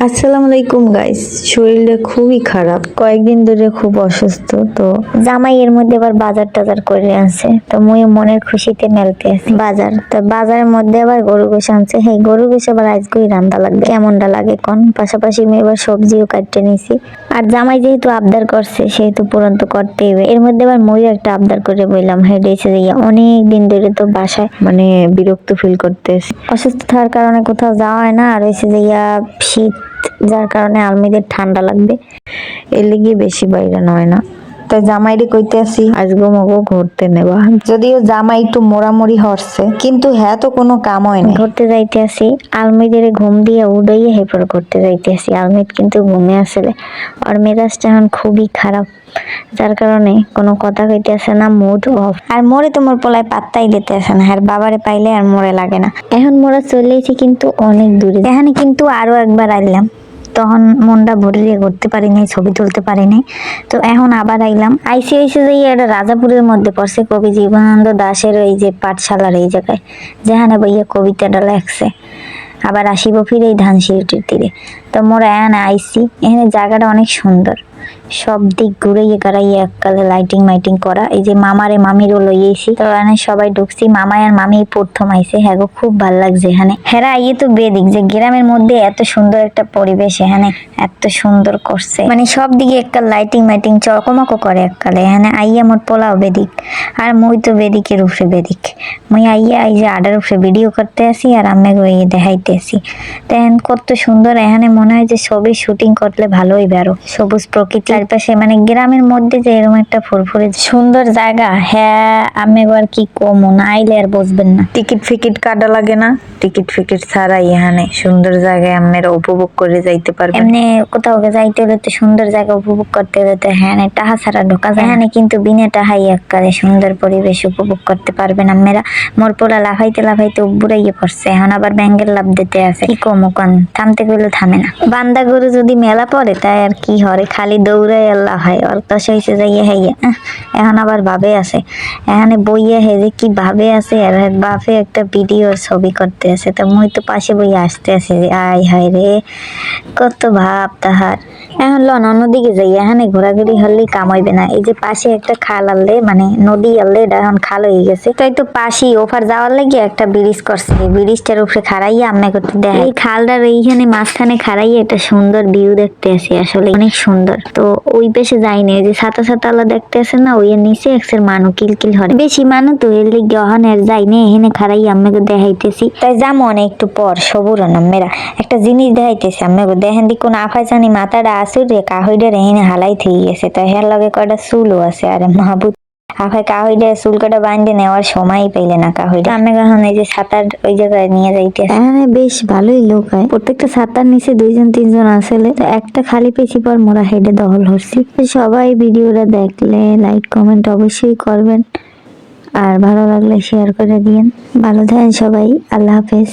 আসসালামু আলাইকুম গাইস, শরীরটা খুবই খারাপ, কয়েকদিন ধরে খুব অসুস্থ। তো জামাই এর মধ্যে আবার বাজার টাজার করে আনছে, তো মুই মনের খুশিতে মেলতে আছি বাজার। তো বাজারের মধ্যে আবার গরু গোশ আনছে, সেই গরু গোশ আবার আজকেই রান্না লাগবে। কেমনটা লাগে কোন? পাশাপাশি আমি এবার সবজিও কাটতে নিছি। আর জামাই যেহেতু আবদার করছে সেহেতু পূরণ তো করতেই হবে। এর মধ্যে আবার মই একটা আবদার করে বললাম, হেডে এসে যাইয়া অনেক দিন ধরে তো বাসায় বিরক্ত ফিল করতেছি। অসুস্থ থাকার কারণে কোথাও যাওয়া হয় না, আর এসে যাইয়া শীত, যার কারণে আলমিদের ঠান্ডা লাগবে, এর লিগে বেশি বাইরে নয় না। তাই জামাইরে কইতে আসি আজগো মগো ঘুরতে নেবা। যদিও জামাই একটু মোড়ামুড়ি হরছে, কিন্তু হ্যাঁ তো কোনো কাম হয় না। ঘুরতে যাইতে আসি, আলমিদের ঘুম দিয়ে উড়াইয়া হেপর করতে যাইতে আসি। আলমিদ কিন্তু ঘুমে আসলে, আর মেজাজটা এখন খুবই খারাপ, যার কারণে কোনো কথা কইতে আসে না, মুড অফ। আর মোরে তো মোর পোলায় পাত্তাই দিতে আসে না, আর বাবারে পাইলে আর মোরে লাগে না। এখন মোরা চলেছি কিন্তু অনেক দূরে, এখানে কিন্তু আরো একবার আইলাম, তখন মনটা ভরিয়ে করতে পারি নাই, ছবি তুলতে পারি নাই। তো এখন আবার আইলাম, আইসি আইসি যে এটা রাজাপুরের মধ্যে পড়ছে, কবি জীবনানন্দ দাশের এই যে পাঠশালার এই জায়গায়, যেখানে ভাইয়া কবিতাটা লেখছে। আবার আসিব ফিরে এই ধানসিঁড়িটির তীরে। তো মোরা এখানে আইসি, এখানে জায়গাটা অনেক সুন্দর, সব দিক ঘুরাইয়ে গাড়াইয়ে এককালে লাইটিং মাইটিং করা। এই যে মামারে মামিরও লইয়েছি, তো এখানে সবাই ঢুকছি। মামাই আর মামি প্রথম আইছে, হ্যাঁ গো খুব ভাল লাগছে এখানে। হেরা আইয়ে তো বেদিক যে গ্রামের মধ্যে এত সুন্দর একটা পরিবেশ, এখানে এত সুন্দর করছে, সব দিকে একটা লাইটিং মাইটিং চকমকো করে এককালে। এখানে আইয়া মোর পোলাও বেদিক, আর মই তো বেদিকের উপরে বেদিক। মই আইয়া এই যে আডার উপরে ভিডিও করতে আসি, আর আমি গিয়ে দেখাইতে আসি। দেখেন কত সুন্দর, এখানে মনে হয় যে ছবি শুটিং করলে ভালো হইবে। আরো সবুজ প্রকৃতি চারপাশে, গ্রামের মধ্যে যে এরকম একটা ফুরফুরে সুন্দর জায়গা, হ্যাঁ আমি একবার কি কমো, না আইলে আর বুঝবেন না। টিকিট ফিকিট কাটা লাগে না, টিকিট ফিকিট ছাড়াই এখানে সুন্দর জায়গায় আপনারা উপভোগ করে যাইতে পারবেন। এমনি কোথাও যাইতে হলে তো সুন্দর জায়গা উপভোগ করতে হলে তো হ্যাঁ টাহা ছাড়া ঢোকা যায়। হ্যাঁ কিন্তু বিনা টাহাই এককালে সুন্দর পরিবেশ উপভোগ করতে পারবেন আপনারা। মোর পোলা লাফাইতে লাফাইতে বুড়াইয়ে পড়ছে, এখন আবার ব্যাঙ্গের লাভ দিতে আছে। কি কমো কন, থামতে গেলে থামে না। বান্দা গরু যদি মেলা পড়ে তাই আর কি হরে, খালি দৌড়াই আল্লাহ হয় ওর তো হয়েছে যাইয়া হাইয়া। এখন আবার ভাবে আছে, এখানে বইয়া হে যে কি ভাবে আছে, আর বাপে একটা ভিডিওর ছবি করতে আছে। তো মুই তো পাশে বইয়া আসতে আছে যে আয় হায় রে, কত ভাব তাহার। এখন লন অন্যদিকে যাই, এখানে ঘোরাঘুরি হলেই কামাইবে না। এই যে পাশে একটা খাল আনলে, নদী আনলে, এটা এখন খাল হয়ে গেছে। তাই তো পাশেই ওপার যাওয়ার লাগে একটা ব্রিজ করছে, এই ব্রিজটার উপরে খাড়াইয়া আমি করতে দেয় এই খালটার এইখানে মাঝখানে খাড়াইয়া একটা সুন্দর ভিউ দেখতে আসি, আসলে অনেক সুন্দর। তো ওই পেশে যাইনি, যে ছাতা ছাতা আলা দেখতে আসে না, ওই নিচে একসের মানু কিলকিল হরে, বেশি মানু তো এর লিগে অহন আর যাইনি। এখানে খাড়াইয়া আমি দেখাইতেছি, তাই যাবো অনেক একটু পর। সবুর মেরা একটা জিনিস দেখাইতেছি আমি, দেখেন দি কোন আফাই জানি মাথাটা আসুর রে কাহইডা রেহিনে হালাই থেকে গেছে। তো হের লগে কয়টা চুলও আছে, আরে মাহবুব আফাই কাহইডা চুল কাটা বাঁধে নেওয়ার সময় পাইলে না কাহইডা। আমি এখন এই যে ছাতার ওই জায়গায় নিয়ে যাইতে, এখানে বেশ ভালোই লোক হয়, প্রত্যেকটা ছাতার নিচে দুইজন তিনজন আসলে। তো একটা খালি পেছি পর মোরা হেডে দখল হচ্ছি। সবাই ভিডিওটা দেখলে লাইক কমেন্ট অবশ্যই করবেন, আর ভালো লাগলে শেয়ার করে দিয়েন। ভালো থাকেন সবাই, আল্লাহ হাফেজ।